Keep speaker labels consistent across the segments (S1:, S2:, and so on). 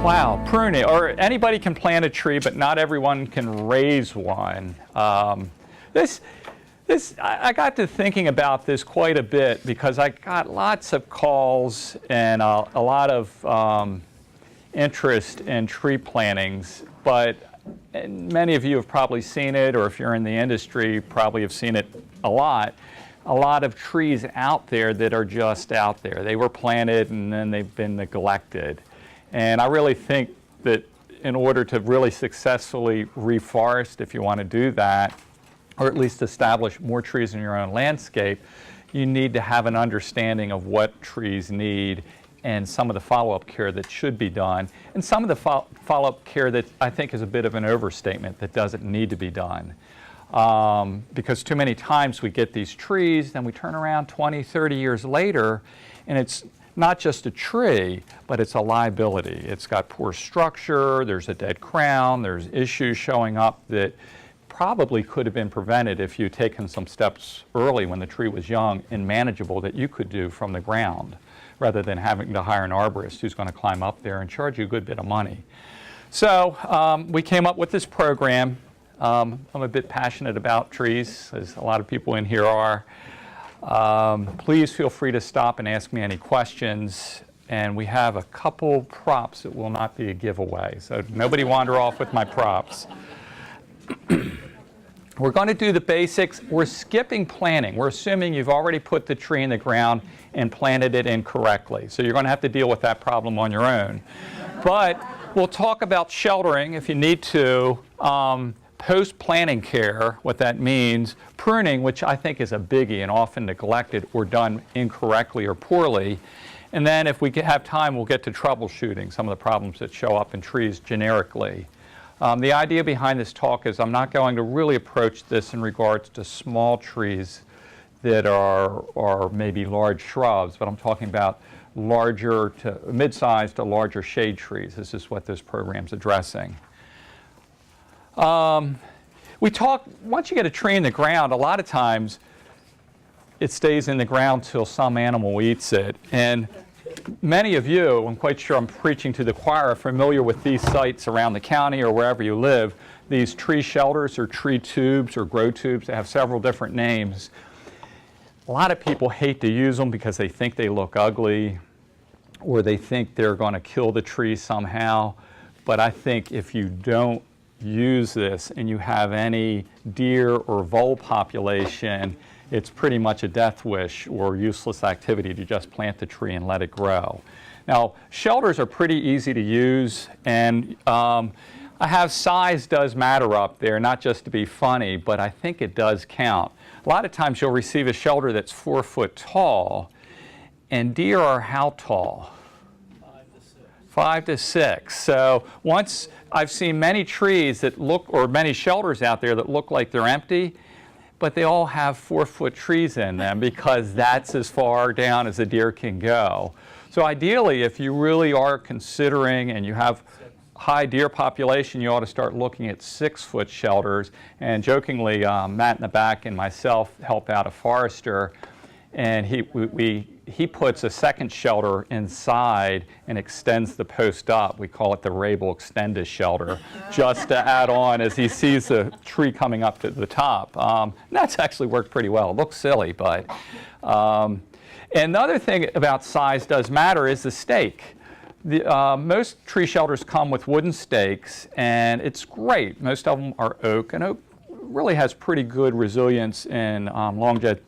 S1: Wow, pruning, or anybody can plant a tree, but not everyone can raise one. I got to thinking about this quite a bit because I got lots of calls and a lot of interest in tree plantings, but many of you have probably seen it, or if you're in the industry, probably have seen it a lot of trees out there that are just out there. They were planted and then they've been neglected. And I really think that in order to really successfully reforest, if you want to do that, or at least establish more trees in your own landscape, you need to have an understanding of what trees need and some of the follow-up care that should be done, and some of the follow-up care that I think is a bit of an overstatement that doesn't need to be done. Because too many times we get these trees, then we turn around 20, 30 years later, and it's not just a tree, but it's a liability. It's got poor structure, there's a dead crown, there's issues showing up that probably could have been prevented if you'd taken some steps early when the tree was young and manageable that you could do from the ground, rather than having to hire an arborist who's going to climb up there and charge you a good bit of money. So we came up with this program. I'm a bit passionate about trees, as a lot of people in here are. Please feel free to stop and ask me any questions. And we have a couple props that will not be a giveaway. So nobody wander off with my props. We're going to do the basics. We're skipping planting. We're assuming you've already put the tree in the ground and planted it incorrectly. So you're going to have to deal with that problem on your own. But we'll talk about sheltering if you need to. Post-planting care, what that means, pruning, which I think is a biggie and often neglected or done incorrectly or poorly. And then if we have time, we'll get to troubleshooting some of the problems that show up in trees generically. The idea behind this talk is I'm not going to really approach this in regards to small trees that are maybe large shrubs, but I'm talking about larger to mid-sized to larger shade trees. This is what this program's addressing. We talk, once you get a tree in the ground, a lot of times it stays in the ground till some animal eats it. And many of you, I'm quite sure I'm preaching to the choir, are familiar with these sites around the county or wherever you live. These tree shelters or tree tubes or grow tubes, they have several different names. A lot of people hate to use them because they think they look ugly or they think they're going to kill the tree somehow. But I think if you don't use this and you have any deer or vole population, it's pretty much a death wish or useless activity to just plant the tree and let it grow. Now, shelters are pretty easy to use, and I have size does matter up there, not just to be funny, but I think it does count. A lot of times you'll receive a shelter that's 4 foot tall, and deer are how tall? 5 to 6. So once I've seen many trees that look, or many shelters out there that look like they're empty, but they all have 4 foot trees in them because that's as far down as a deer can go. So ideally, if you really are considering and you have high deer population, you ought to start looking at 6 foot shelters. And jokingly, Matt in the back and myself help out a forester, and he puts a second shelter inside and extends the post up. We call it the Rabel Extended shelter, just to add on as he sees the tree coming up to the top. That's actually worked pretty well. It looks silly, but. And the other thing about size does matter is the stake. Most tree shelters come with wooden stakes, and it's great. Most of them are oak, and oak really has pretty good resilience and longevity.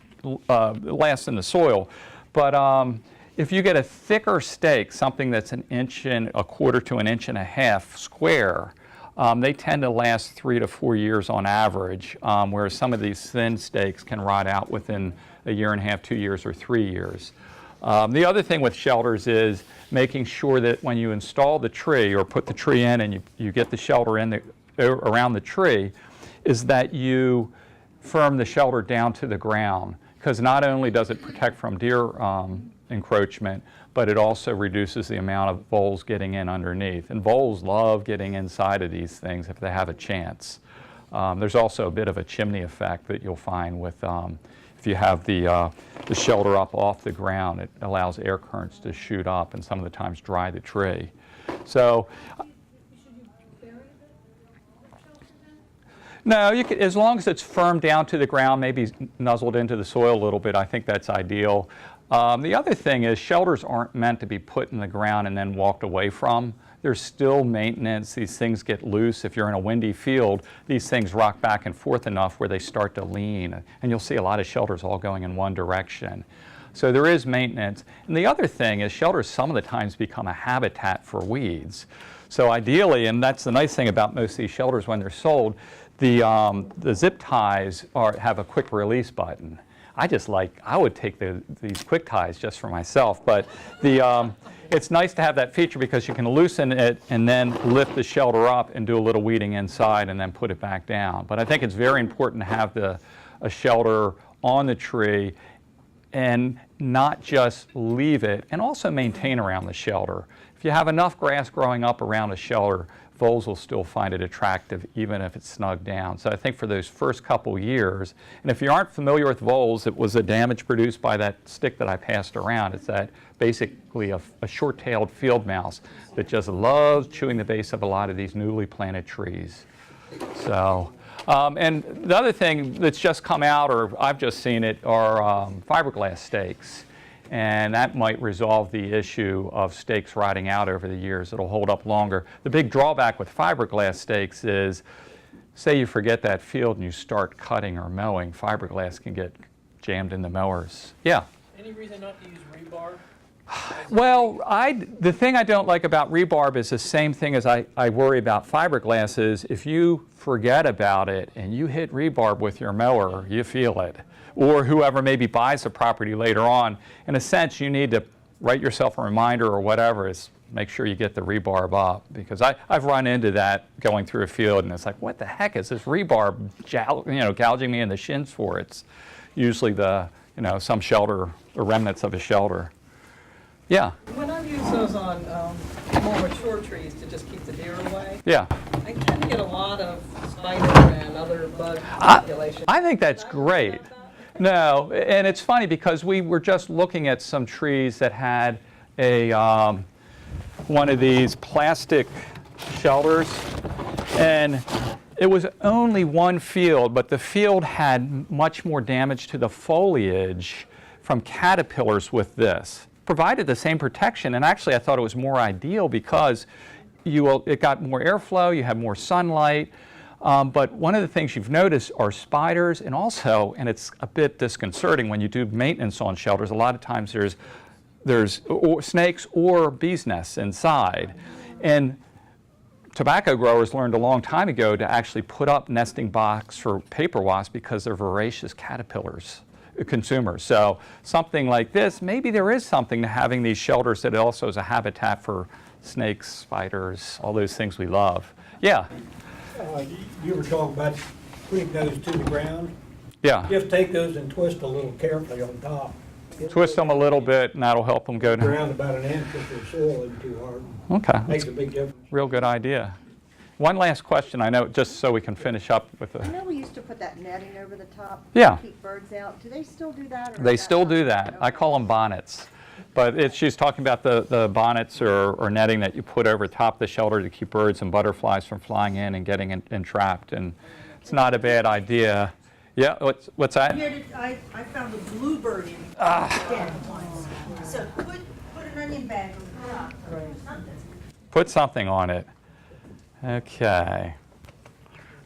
S1: Lasts in the soil. But if you get a thicker stake, something that's 1.25 inches to 1.5 inches square, they tend to last 3 to 4 years on average, whereas some of these thin stakes can rot out within 1.5 years, 2 years, or 3 years. The other thing with shelters is making sure that when you install the tree or put the tree in and you get the shelter in around the tree, is that you firm the shelter down to the ground. Because not only does it protect from deer encroachment, but it also reduces the amount of voles getting in underneath. And voles love getting inside of these things if they have a chance. There's also a bit of a chimney effect that you'll find with if you have the shelter up off the ground. It allows air currents to shoot up and some of the times dry the tree. So, no, you could, as long as it's firm down to the ground, maybe nuzzled into the soil a little bit, I think that's ideal. The other thing is shelters aren't meant to be put in the ground and then walked away from. There's still maintenance. These things get loose. If you're in a windy field, these things rock back and forth enough where they start to lean. And you'll see a lot of shelters all going in one direction. So there is maintenance. And the other thing is shelters some of the times become a habitat for weeds. So ideally, and that's the nice thing about most of these shelters when they're sold, the zip ties have a quick release button. I would take these quick ties just for myself, but it's nice to have that feature because you can loosen it and then lift the shelter up and do a little weeding inside and then put it back down. But I think it's very important to have a shelter on the tree and not just leave it, and also maintain around the shelter. If you have enough grass growing up around a shelter, voles will still find it attractive even if it's snugged down. So I think for those first couple years, and if you aren't familiar with voles, it was a damage produced by that stick that I passed around. It's that basically a short-tailed field mouse that just loves chewing the base of a lot of these newly planted trees. So, and the other thing that's just come out, or I've just seen it, are fiberglass stakes. And that might resolve the issue of stakes rotting out over the years. It'll hold up longer. The big drawback with fiberglass stakes is, say you forget that field and you start cutting or mowing, fiberglass can get jammed in the mowers. Yeah?
S2: Any reason not to use rebarb?
S1: Well, the thing I don't like about rebarb is the same thing as I worry about fiberglass is if you forget about it and you hit rebarb with your mower, you feel it. Or whoever maybe buys the property later on. In a sense, you need to write yourself a reminder or whatever, is make sure you get the rebarb up. Because I've run into that going through a field and it's like, what the heck is this rebarb gouging me in the shins for? It's usually some shelter or remnants of a shelter. Yeah?
S3: When I've used those on more mature trees to just keep the deer away,
S1: yeah.
S3: I tend to get a lot of spider and other bug population.
S1: I think that's great. No, and it's funny because we were just looking at some trees that had one of these plastic shelters, and it was only one field, but the field had much more damage to the foliage from caterpillars with this. Provided the same protection, and actually I thought it was more ideal because it got more airflow, you have more sunlight. But one of the things you've noticed are spiders, and also, and it's a bit disconcerting when you do maintenance on shelters, a lot of times there's snakes or bees' nests inside. And tobacco growers learned a long time ago to actually put up nesting box for paper wasps because they're voracious caterpillars consumers. So something like this, maybe there is something to having these shelters that also is a habitat for snakes, spiders, all those things we love. Yeah?
S4: You were talking about putting those to the ground.
S1: Yeah.
S4: Just take those and twist a little carefully on top.
S1: Twist them a little bit and that'll help them go down.
S4: Around about an inch if the soil isn't too hard.
S1: Okay.
S4: Makes a big difference.
S1: Real good idea. One last question, I know, just so we can finish up with
S5: I
S1: the...
S5: know we used to put that netting over the top
S1: Yeah.
S5: to keep birds out. Do they still do that? Or
S1: They
S5: is
S1: still
S5: not-
S1: do that. I call them bonnets. But she's talking about the bonnets or netting that you put over top of the shelter to keep birds and butterflies from flying in and getting entrapped. And it's not a bad idea. Yeah, what's that?
S6: Here, I found a bluebird in dead once. So put an onion bag on something.
S1: Put something on it. Okay.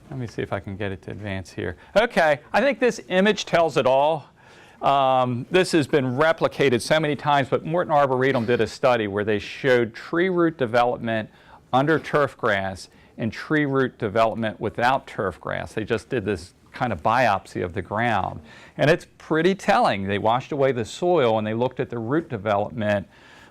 S1: Let me see if I can get it to advance here. Okay, I think this image tells it all. This has been replicated so many times, but Morton Arboretum did a study where they showed tree root development under turf grass and tree root development without turf grass. They just did this kind of biopsy of the ground. And it's pretty telling. They washed away the soil and they looked at the root development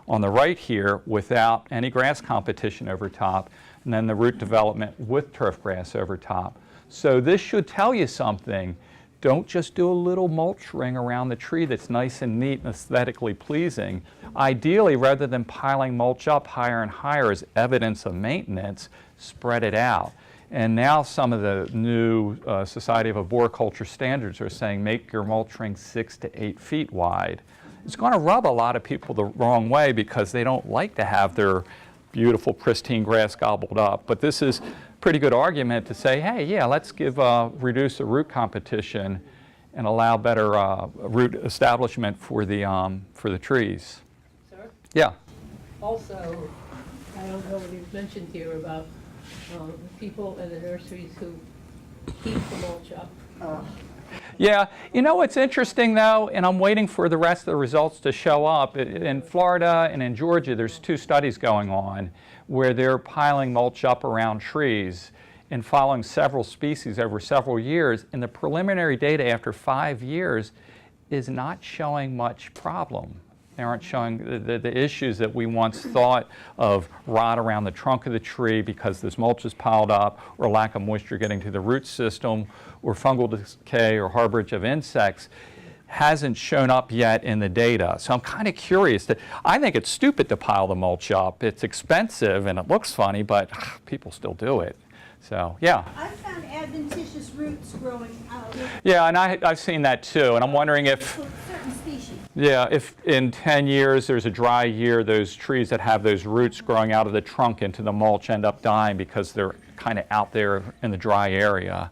S1: on the right here without any grass competition over top, and then the root development with turf grass over top. So this should tell you something. Don't just do a little mulch ring around the tree that's nice and neat and aesthetically pleasing. Ideally, rather than piling mulch up higher and higher as evidence of maintenance, spread it out. And now some of the new Society of Arboriculture standards are saying make your mulch ring 6 to 8 feet wide. It's going to rub a lot of people the wrong way because they don't like to have their beautiful, pristine grass gobbled up. But this is a pretty good argument to say, hey, yeah, let's reduce the root competition and allow better root establishment for the trees.
S2: Sir?
S1: Yeah.
S2: Also, I don't know what you've mentioned here about people in the nurseries who keep the mulch up.
S1: Yeah, you know what's interesting though, and I'm waiting for the rest of the results to show up. In Florida and in Georgia, there's 2 studies going on where they're piling mulch up around trees and following several species over several years, and the preliminary data after 5 years is not showing much problem. They aren't showing the issues that we once thought of, rot around the trunk of the tree because this mulch is piled up, or lack of moisture getting to the root system, or fungal decay or harborage of insects, hasn't shown up yet in the data. So I'm kind of curious. I think it's stupid to pile the mulch up. It's expensive and it looks funny, but people still do it. So, yeah.
S6: I found adventitious roots growing out of
S1: Yeah, and I've seen that too, and I'm wondering if,
S6: certain species.
S1: yeah, if in 10 years there's a dry year, those trees that have those roots growing out of the trunk into the mulch end up dying because they're kind of out there in the dry area.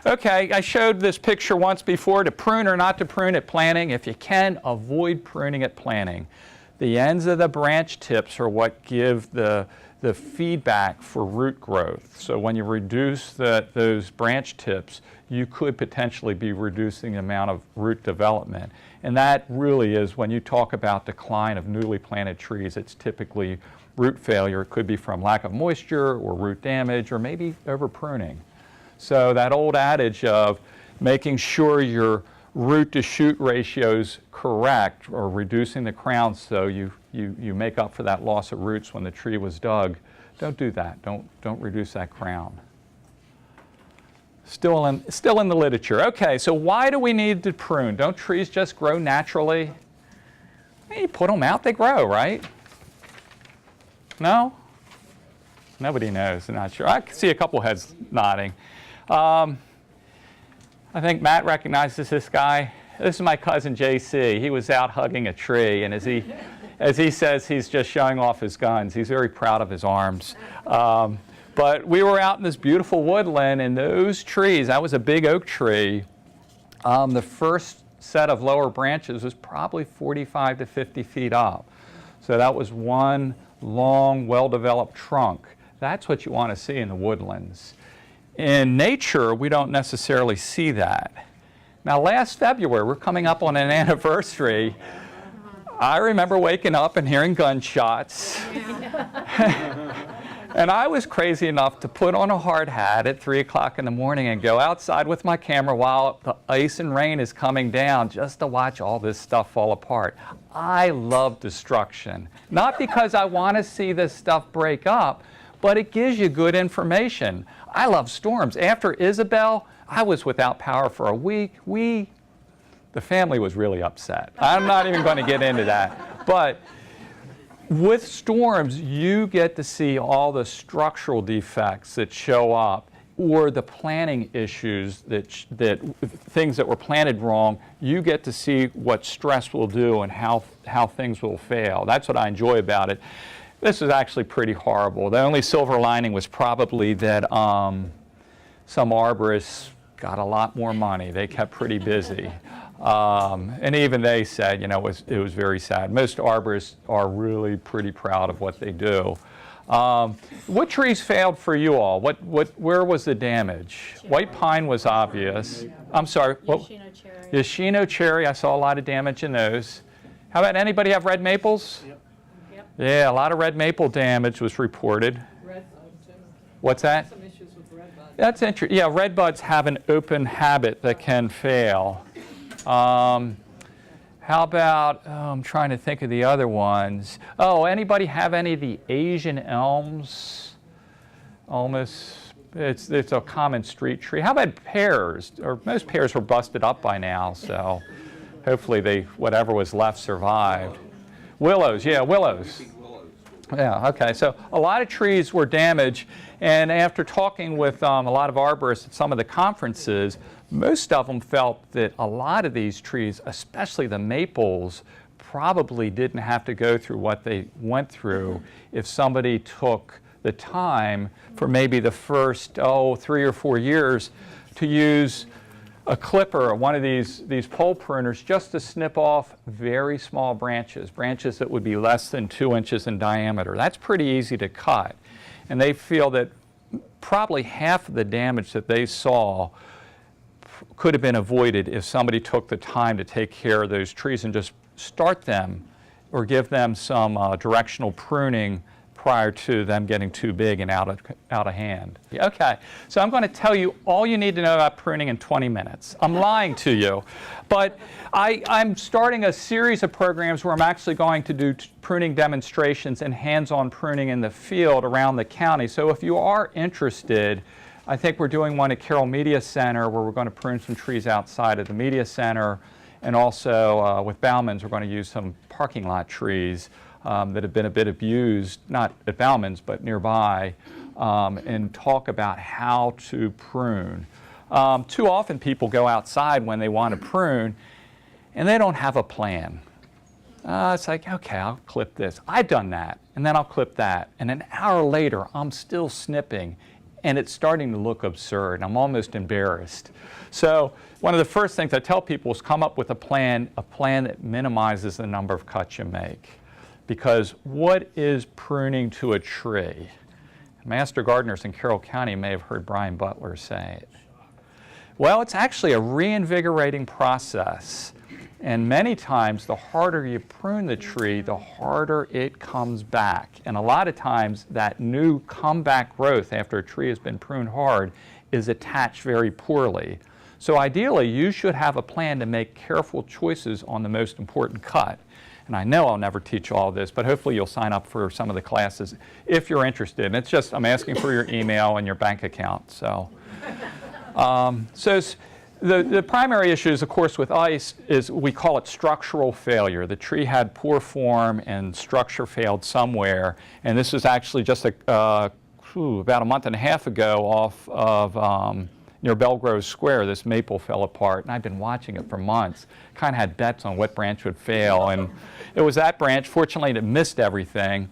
S1: Okay, I showed this picture once before, to prune or not to prune at planting. If you can, avoid pruning at planting. The ends of the branch tips are what give the feedback for root growth. So when you reduce those branch tips, you could potentially be reducing the amount of root development. And that really is, when you talk about decline of newly planted trees, it's typically root failure. It could be from lack of moisture or root damage or maybe over pruning. So that old adage of making sure your root to shoot ratio's correct, or reducing the crown so you make up for that loss of roots when the tree was dug, don't do that. Don't reduce that crown. Still in the literature. Okay, so why do we need to prune? Don't trees just grow naturally? You put them out, they grow, right? No? Nobody knows. I'm not sure. I can see a couple heads nodding. I think Matt recognizes this guy. This is my cousin JC. He was out hugging a tree, and as he says, he's just showing off his guns. He's very proud of his arms. But we were out in this beautiful woodland, and those trees, that was a big oak tree. The first set of lower branches was probably 45 to 50 feet up. So that was one long, well-developed trunk. That's what you want to see in the woodlands. In nature, we don't necessarily see that. Now, last February, we're coming up on an anniversary. I remember waking up and hearing gunshots. And I was crazy enough to put on a hard hat at 3 o'clock in the morning and go outside with my camera while the ice and rain is coming down just to watch all this stuff fall apart. I love destruction. Not because I want to see this stuff break up, but it gives you good information. I love storms. After Isabel, I was without power for a week. The family was really upset. I'm not even going to get into that. But with storms, you get to see all the structural defects that show up, or the planting issues that things that were planted wrong. You get to see what stress will do and how things will fail. That's what I enjoy about it. This is actually pretty horrible. The only silver lining was probably that some arborists got a lot more money. They kept pretty busy. And even they said, you know, it was very sad. Most arborists are really pretty proud of what they do. What trees failed for you all? Where was the damage?
S2: Cherry.
S1: White pine was obvious. I'm sorry.
S2: Yoshino cherry.
S1: Yoshino cherry, I saw a lot of damage in those. How about anybody have red maples?
S2: Yep.
S1: Yeah, a lot of red maple damage was reported.
S3: Red bud too.
S1: What's that?
S3: Some issues with red bud.
S1: That's interesting. Yeah, red buds have an open habit that can fail. How about, I'm trying to think of the other ones. Oh, anybody have any of the Asian elms? Almost, it's a common street tree. How about pears? Or most pears were busted up by now, so hopefully whatever was left survived. Willows, yeah, willows. Yeah, okay, so a lot of trees were damaged, and after talking with a lot of arborists at some of the conferences, most of them felt that a lot of these trees, especially the maples, probably didn't have to go through what they went through if somebody took the time for maybe the first, 3 or 4 years to use a clipper or one of these pole pruners just to snip off very small branches that would be less than 2 inches in diameter. That's pretty easy to cut. And they feel that probably half of the damage that they saw could have been avoided if somebody took the time to take care of those trees and just start them or give them some directional pruning prior to them getting too big and out of hand. Okay, so I'm going to tell you all you need to know about pruning in 20 minutes. I'm lying to you, but I'm starting a series of programs where I'm actually going to do pruning demonstrations and hands-on pruning in the field around the county. So if you are interested, I think we're doing one at Carroll Media Center where we're going to prune some trees outside of the Media Center, and also with Bauman's we're going to use some parking lot trees that have been a bit abused, not at Bauman's, but nearby, and talk about how to prune. Too often people go outside when they want to prune, and they don't have a plan. It's like, okay, I'll clip this. I've done that, and then I'll clip that. And an hour later, I'm still snipping, and it's starting to look absurd. I'm almost embarrassed. So one of the first things I tell people is come up with a plan that minimizes the number of cuts you make. Because what is pruning to a tree? Master gardeners in Carroll County may have heard Brian Butler say it. Well, it's actually a reinvigorating process. And many times, the harder you prune the tree, the harder it comes back. And a lot of times, that new comeback growth after a tree has been pruned hard is attached very poorly. So ideally, you should have a plan to make careful choices on the most important cut. And I know I'll never teach all this, but hopefully you'll sign up for some of the classes if you're interested. And it's just, I'm asking for your email and your bank account. So, the primary issues, of course, with ice is we call it structural failure. The tree had poor form and structure failed somewhere. And this was actually just about a month and a half ago off of near Belgrove Square. This maple fell apart, and I've been watching it for months. Kind of had bets on what branch would fail, and it was that branch. Fortunately, it missed everything.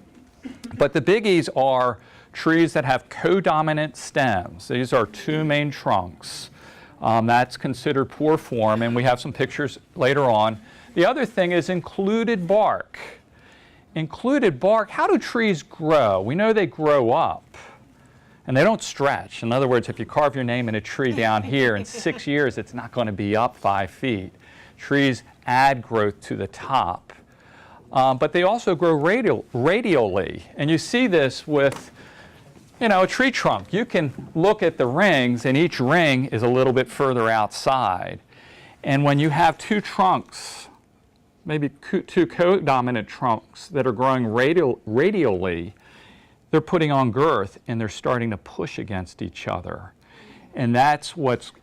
S1: But the biggies are trees that have codominant stems. These are 2 main trunks. That's considered poor form, and we have some pictures later on. The other thing is included bark. Included bark, how do trees grow? We know they grow up. And they don't stretch. In other words, if you carve your name in a tree down here, in 6 years, it's not going to be up 5 feet. Trees add growth to the top. But they also grow radially. And you see this with, a tree trunk. You can look at the rings, and each ring is a little bit further outside. And when you have 2 trunks, maybe 2 codominant trunks that are growing radially, they're putting on girth and they're starting to push against each other. And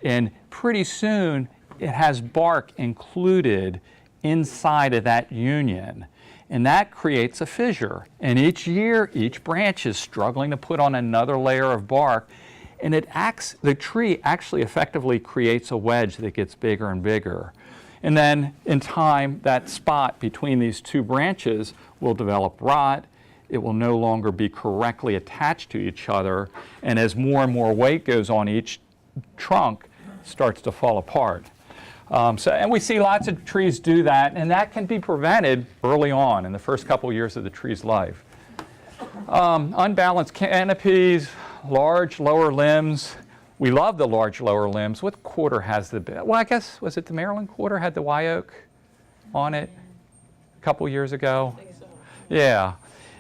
S1: and pretty soon it has bark included inside of that union. And that creates a fissure. And each year, each branch is struggling to put on another layer of bark. And the tree actually effectively creates a wedge that gets bigger and bigger. And then in time, that spot between these 2 branches will develop rot. It will no longer be correctly attached to each other, and as more and more weight goes on each trunk, it starts to fall apart. And we see lots of trees do that, and that can be prevented early on in the first couple years of the tree's life. Unbalanced canopies, large lower limbs. We love the large lower limbs. What quarter has well, I guess, was it the Maryland quarter had the Y oak on it a couple years ago?
S3: I think so.
S1: Yeah.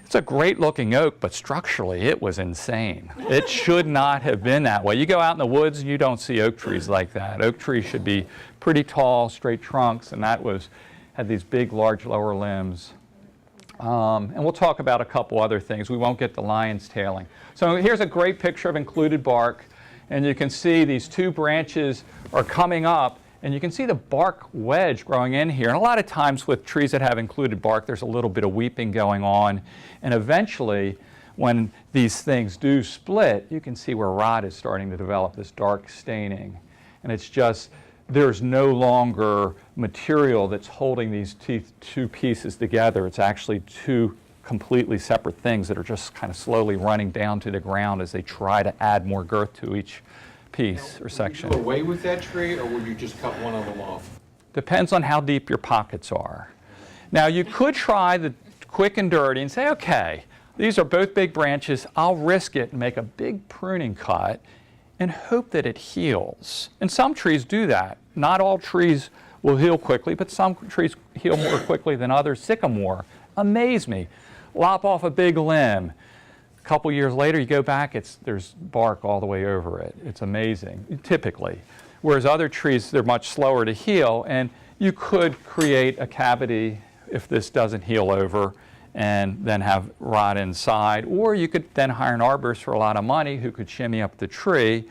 S1: It's a great looking oak, but structurally it was insane. It should not have been that way. You go out in the woods, you don't see oak trees like that. Oak trees should be pretty tall, straight trunks, and had these big, large lower limbs. And we'll talk about a couple other things. We won't get the lion's tailing. So here's a great picture of included bark, and you can see these 2 branches are coming up. And you can see the bark wedge growing in here. And a lot of times with trees that have included bark, there's a little bit of weeping going on. And eventually, when these things do split, you can see where rot is starting to develop, this dark staining. And it's just there's no longer material that's holding these two pieces together. It's actually two completely separate things that are just kind of slowly running down to the ground as they try to add more girth to each piece or section.
S7: Would you do away with that tree, or would you just cut one of them off?
S1: Depends on how deep your pockets are. Now, you could try the quick and dirty and say, okay, these are both big branches. I'll risk it and make a big pruning cut and hope that it heals. And some trees do that. Not all trees will heal quickly, but some trees heal more quickly than others. Sycamore, amaze me. Lop off a big limb. A couple years later, you go back, there's bark all the way over it. It's amazing, typically. Whereas other trees, they're much slower to heal, and you could create a cavity if this doesn't heal over and then have rot inside. Or you could then hire an arborist for a lot of money who could shimmy up the tree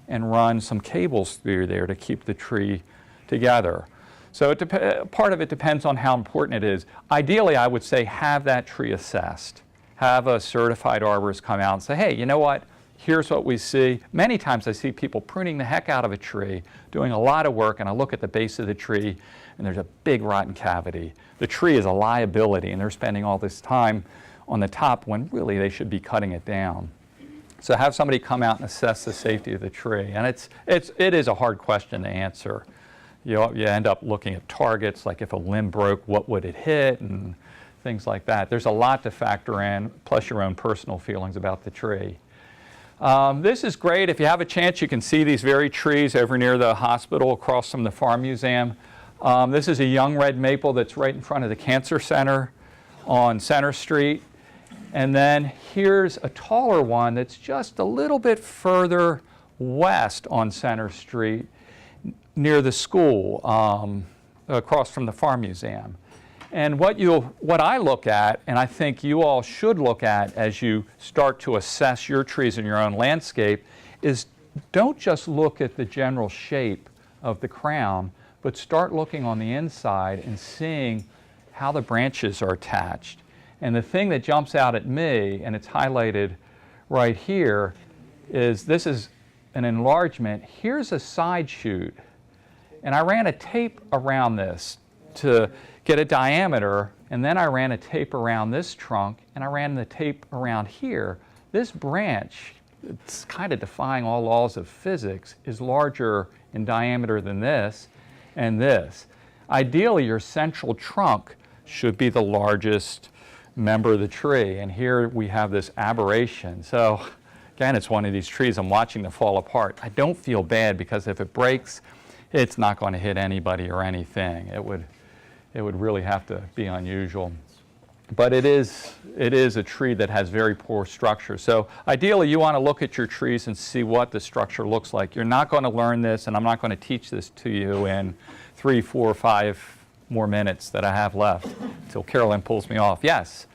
S1: and run some cables through there to keep the tree together. So part of it depends on how important it is. Ideally, I would say have that tree assessed. Have a certified arborist come out and say, hey, you know what? Here's what we see. Many times I see people pruning the heck out of a tree, doing a lot of work, and I look at the base of the tree, and there's a big rotten cavity. The tree is a liability, and they're spending all this time on the top when really they should be cutting it down. So have somebody come out and assess the safety of the tree. And it is a hard question to answer. You end up looking at targets, like if a limb broke, what would it hit, and things like that. There's a lot to factor in, plus your own personal feelings about the tree. This is great. If you have a chance, you can see these very trees over near the hospital across from the Farm Museum. This is a young red maple that's right in front of the Cancer Center on Center Street. And then here's a taller one that's just a little bit further west on Center Street near the school across from the Farm Museum. And what I look at, and I think you all should look at as you start to assess your trees in your own landscape, is don't just look at the general shape of the crown, but start looking on the inside and seeing how the branches are attached. And the thing that jumps out at me, and it's highlighted right here, is this is an enlargement. Here's a side shoot. And I ran a tape around this to get a diameter, and then I ran a tape around this trunk, and I ran the tape around here. This branch, it's kind of defying all laws of physics, is larger in diameter than this and this. Ideally, your central trunk should be the largest member of the tree, and here we have this aberration. So again, it's one of these trees I'm watching to fall apart. I don't feel bad because if it breaks, it's not going to hit anybody or anything. It would really have to be unusual. But it is a tree that has very poor structure. So ideally, you want to look at your trees and see what the structure looks like. You're not going to learn this, and I'm not going to teach this to you in 3, 4, 5 more minutes that I have left until Carolyn pulls me off. Yes?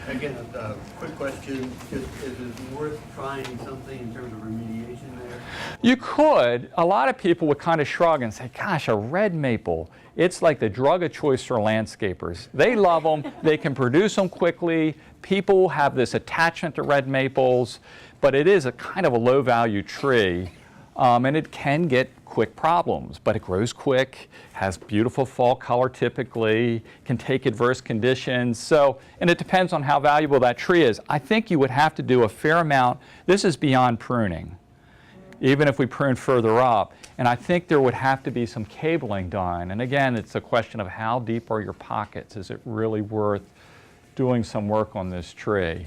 S8: Again, a quick question. Is it worth trying something in terms of remediation there?
S1: You could. A lot of people would kind of shrug and say, gosh, a red maple. It's like the drug of choice for landscapers. They love them. They can produce them quickly. People have this attachment to red maples, but it is a kind of a low-value tree, and it can get quick problems. But it grows quick, has beautiful fall color typically, can take adverse conditions. So, and it depends on how valuable that tree is. I think you would have to do a fair amount. This is beyond pruning, even if we prune further up. And I think there would have to be some cabling done. And again, it's a question of how deep are your pockets? Is it really worth doing some work on this tree?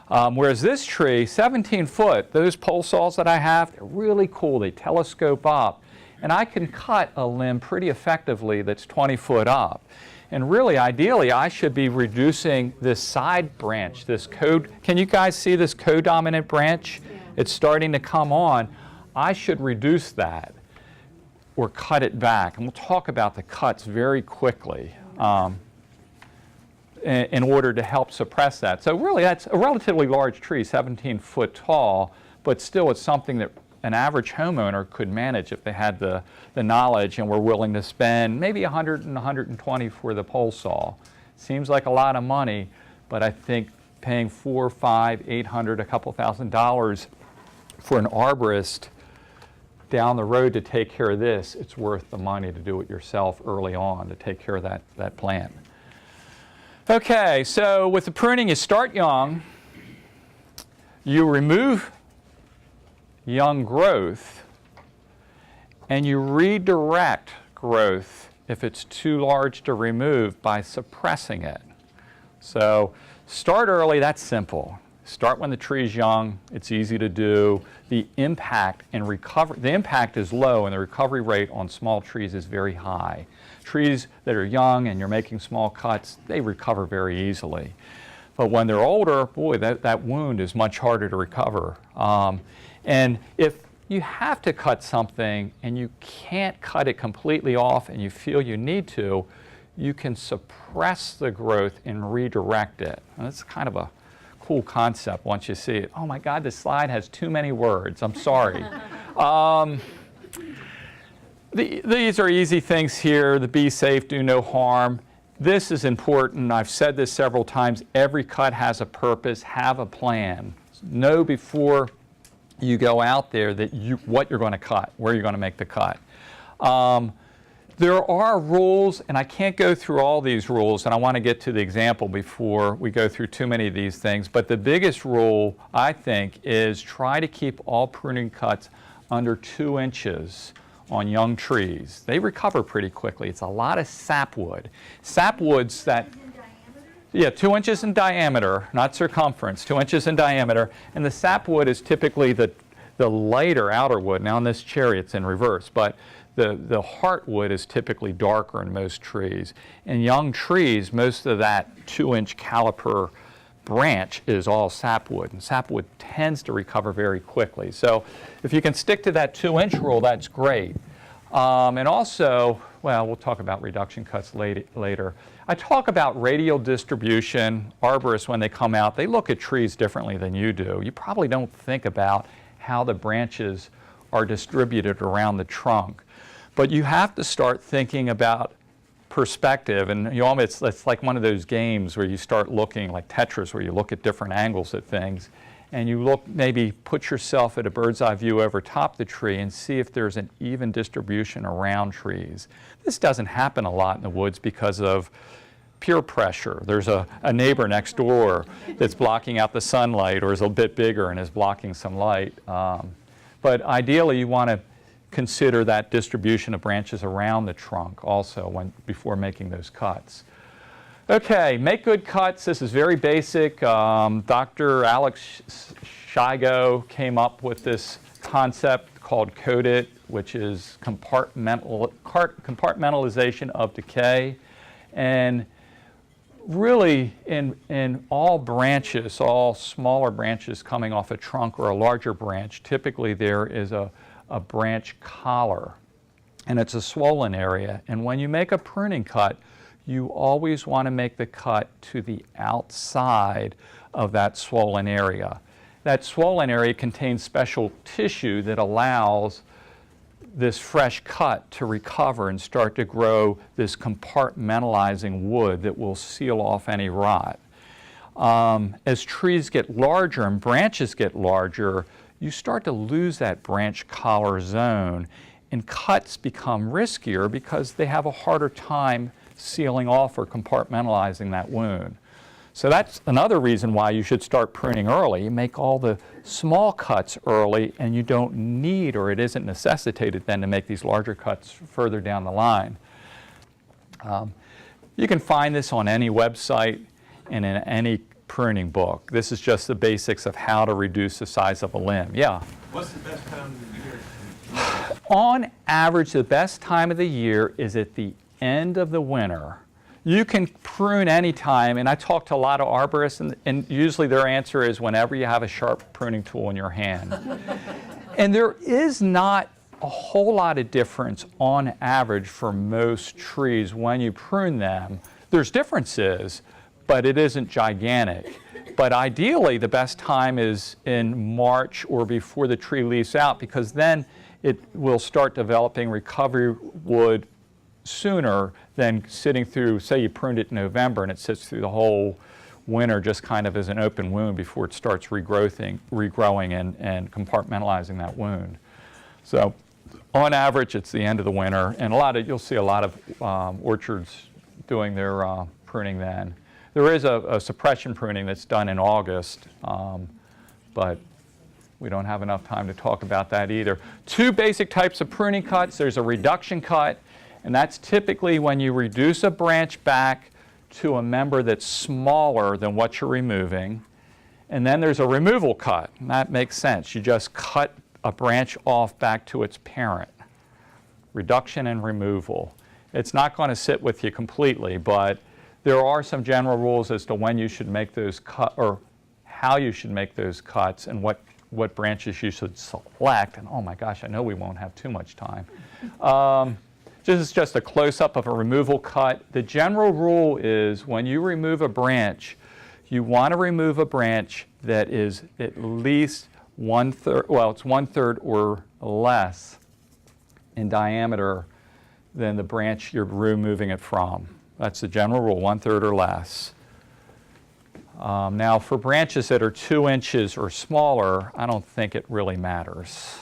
S1: Whereas this tree, 17 foot, those pole saws that I have, they're really cool. They telescope up. And I can cut a limb pretty effectively that's 20 foot up. And really, ideally, I should be reducing this side branch, this can you guys see this co-dominant branch? Yeah. It's starting to come on. I should reduce that or cut it back. And we'll talk about the cuts very quickly in order to help suppress that. So really, that's a relatively large tree, 17 foot tall, but still it's something that an average homeowner could manage if they had the knowledge and were willing to spend maybe $100 and $120 for the pole saw. Seems like a lot of money, but I think paying $400, $500, $800, a couple $1,000 for an arborist down the road to take care of this, it's worth the money to do it yourself early on to take care of that plant. Okay, so with the pruning, you start young, you remove young growth, and you redirect growth if it's too large to remove by suppressing it. So start early, that's simple. Start when the tree's young, it's easy to do. The impact is low and the recovery rate on small trees is very high. Trees that are young and you're making small cuts, they recover very easily. But when they're older, boy, that wound is much harder to recover. And if you have to cut something and you can't cut it completely off and you feel you need to, you can suppress the growth and redirect it. And that's kind of a cool concept once you see it. Oh my God, this slide has too many words. I'm sorry. These are easy things here. The be safe, do no harm. This is important. I've said this several times. Every cut has a purpose. Have a plan. Know before you go out there that what you're going to cut, where you're going to make the cut. There are rules, and I can't go through all these rules, and I want to get to the example before we go through too many of these things. But the biggest rule, I think, is try to keep all pruning cuts under 2 inches on young trees. They recover pretty quickly. It's a lot of sapwood. Sapwoods that, yeah, 2 inches in diameter, not circumference, 2 inches in diameter. And the sapwood is typically the lighter outer wood. Now in this cherry it's in reverse, but the heartwood is typically darker in most trees. In young trees, most of that 2-inch caliper branch is all sapwood, and sapwood tends to recover very quickly. So if you can stick to that 2-inch rule, that's great. And also, well, we'll talk about reduction cuts later. I talk about radial distribution. Arborists, when they come out, they look at trees differently than you do. You probably don't think about how the branches are distributed around the trunk. But you have to start thinking about perspective, and it's like one of those games where you start looking, like Tetris, where you look at different angles at things, and you look, maybe put yourself at a bird's eye view over top the tree and see if there's an even distribution around trees. This doesn't happen a lot in the woods because of peer pressure. There's a neighbor next door that's blocking out the sunlight or is a bit bigger and is blocking some light. But ideally you want to consider that distribution of branches around the trunk also before making those cuts. Okay, make good cuts. This is very basic. Dr. Alex Shigo came up with this concept called Code It, which is compartmentalization of decay. And really in all branches, all smaller branches coming off a trunk or a larger branch, typically there is a branch collar, and it's a swollen area. And when you make a pruning cut, you always want to make the cut to the outside of that swollen area. That swollen area contains special tissue that allows this fresh cut to recover and start to grow this compartmentalizing wood that will seal off any rot. As trees get larger and branches get larger, you start to lose that branch collar zone, and cuts become riskier because they have a harder time sealing off or compartmentalizing that wound. So that's another reason why you should start pruning early. You make all the small cuts early, and you don't need, or it isn't necessitated then, to make these larger cuts further down the line. You can find this on any website and in any pruning book. This is just the basics of how to reduce the size of a limb. Yeah?
S7: What's the best time of the year?
S1: On average, the best time of the year is at the end of the winter. You can prune anytime, and I talk to a lot of arborists, and usually their answer is whenever you have a sharp pruning tool in your hand. And there is not a whole lot of difference on average for most trees when you prune them. There's differences, but it isn't gigantic. But ideally, the best time is in March or before the tree leaves out, because then it will start developing recovery wood sooner than sitting through, say you pruned it in November and it sits through the whole winter just kind of as an open wound before it starts regrowing and compartmentalizing that wound. So On average, it's the end of the winter, and you'll see a lot of orchards doing their pruning then. There is a suppression pruning that's done in August, but we don't have enough time to talk about that either. Two basic types of pruning cuts. There's a reduction cut, and that's typically when you reduce a branch back to a member that's smaller than what you're removing. And then there's a removal cut, and that makes sense. You just cut a branch off back to its parent. Reduction and removal. It's not going to sit with you completely, but there are some general rules as to when you should make those cuts, or how you should make those cuts, and what branches you should select. And oh my gosh, I know we won't have too much time. This is just a close-up of a removal cut. The general rule is when you remove a branch, you want to remove a branch that is at least 1/3, well, it's 1/3 or less in diameter than the branch you're removing it from. That's the general rule, 1/3 or less. Now, for branches that are 2 inches or smaller, I don't think it really matters.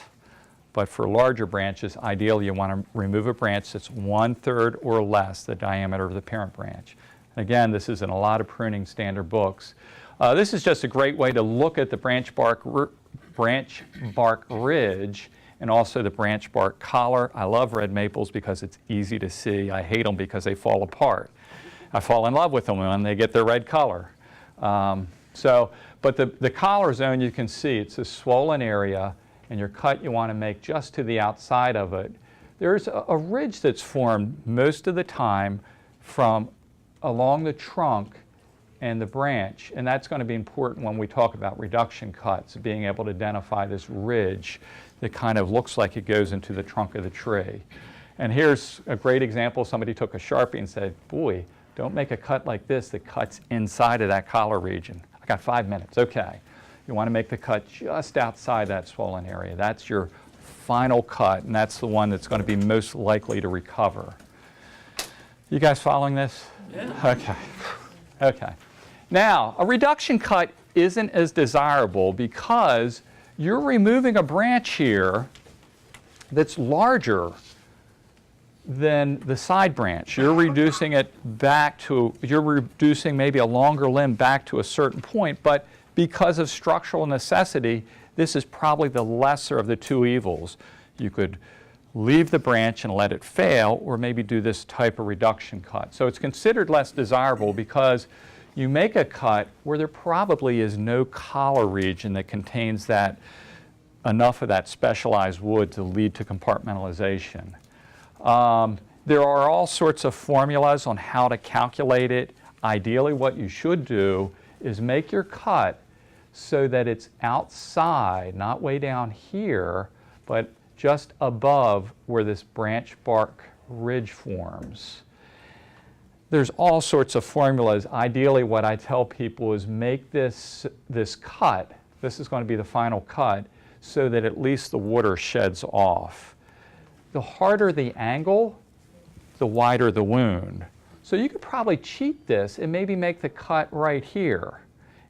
S1: But for larger branches, ideally you want to remove a branch that's 1/3 or less the diameter of the parent branch. Again, this is in a lot of pruning standard books. This is just a great way to look at the branch bark ridge and also the branch bark collar. I love red maples because it's easy to see. I hate them because they fall apart. I fall in love with them when they get their red color. But the collar zone, you can see it's a swollen area, and your cut you want to make just to the outside of it. There's a ridge that's formed most of the time from along the trunk and the branch, and that's going to be important when we talk about reduction cuts, being able to identify this ridge that kind of looks like it goes into the trunk of the tree. And here's a great example. Somebody took a Sharpie and said, boy, don't make a cut like this that cuts inside of that collar region. I got 5 minutes. Okay. You want to make the cut just outside that swollen area. That's your final cut, and that's the one that's going to be most likely to recover. You guys following this? Yeah. Okay. Okay. Now, a reduction cut isn't as desirable because you're removing a branch here that's larger than the side branch. You're reducing it back to, you're reducing maybe a longer limb back to a certain point, but because of structural necessity, this is probably the lesser of the two evils. You could leave the branch and let it fail, or maybe do this type of reduction cut. So it's considered less desirable because you make a cut where there probably is no collar region that contains that enough of that specialized wood to lead to compartmentalization. There are all sorts of formulas on how to calculate it. Ideally, what you should do is make your cut so that it's outside, not way down here, but just above where this branch bark ridge forms. There's all sorts of formulas. Ideally, what I tell people is make this cut, this is going to be the final cut, so that at least the water sheds off. The harder the angle, the wider the wound. So you could probably cheat this and maybe make the cut right here,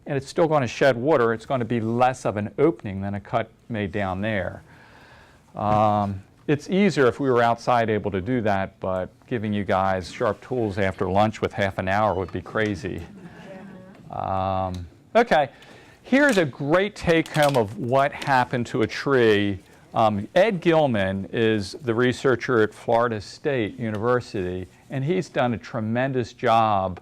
S1: and it's still going to shed water. It's going to be less of an opening than a cut made down there. It's easier if we were outside able to do that, but giving you guys sharp tools after lunch with half an hour would be crazy. Okay, here's a great take-home of what happened to a tree. Ed Gilman is the researcher at Florida State University, and he's done a tremendous job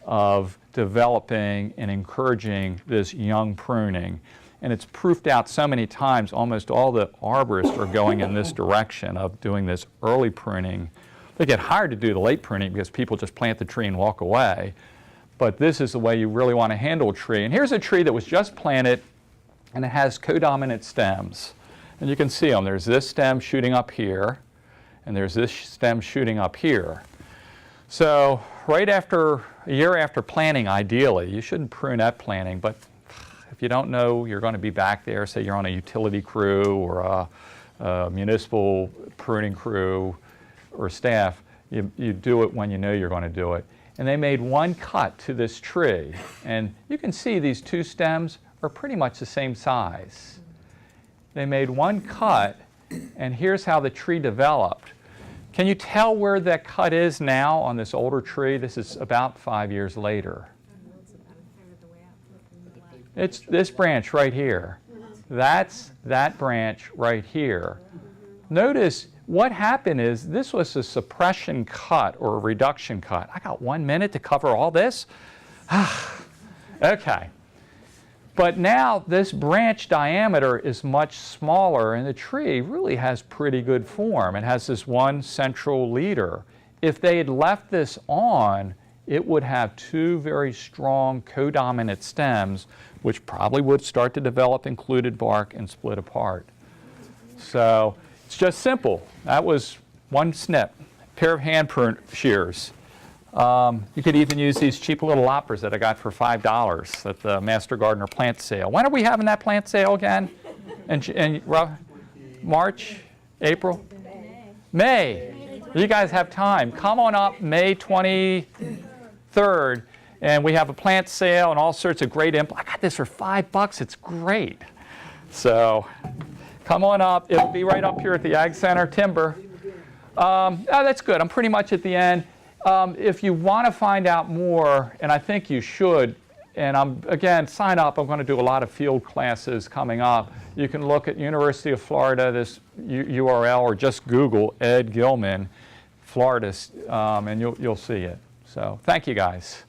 S1: of developing and encouraging this young pruning. And it's proofed out so many times, almost all the arborists are going in this direction of doing this early pruning. They get hired to do the late pruning because people just plant the tree and walk away. But this is the way you really want to handle a tree. And here's a tree that was just planted, and it has codominant stems. And you can see them. There's this stem shooting up here, and there's this stem shooting up here. So right after, a year after planting, ideally, you shouldn't prune at planting, but if you don't know you're going to be back there, say you're on a utility crew or a municipal pruning crew or staff, you do it when you know you're going to do it. And they made one cut to this tree, and you can see these two stems are pretty much the same size. They made one cut, and here's how the tree developed. Can you tell where that cut is now on this older tree? This is about 5 years later. It's this branch right here. That's that branch right here. Notice what happened is this was a suppression cut or a reduction cut. I got 1 minute to cover all this? Okay. But now this branch diameter is much smaller and the tree really has pretty good form. It has this one central leader. If they had left this on, it would have two very strong codominant stems, which probably would start to develop included bark and split apart. So it's just simple. That was one snip, pair of hand prune shears. You could even use these cheap little loppers that I got for $5 at the Master Gardener plant sale. When are we having that plant sale again? March? April? May. You guys have time. Come on up May 23rd, and we have a plant sale and all sorts of great I got this for $5. It's great. So come on up. It'll be right up here at the Ag Center, timber. That's good. I'm pretty much at the end. If you want to find out more, and I think you should, and again, sign up. I'm going to do a lot of field classes coming up. You can look at University of Florida, this URL, or just Google Ed Gilman, Florida, and you'll see it. So thank you, guys.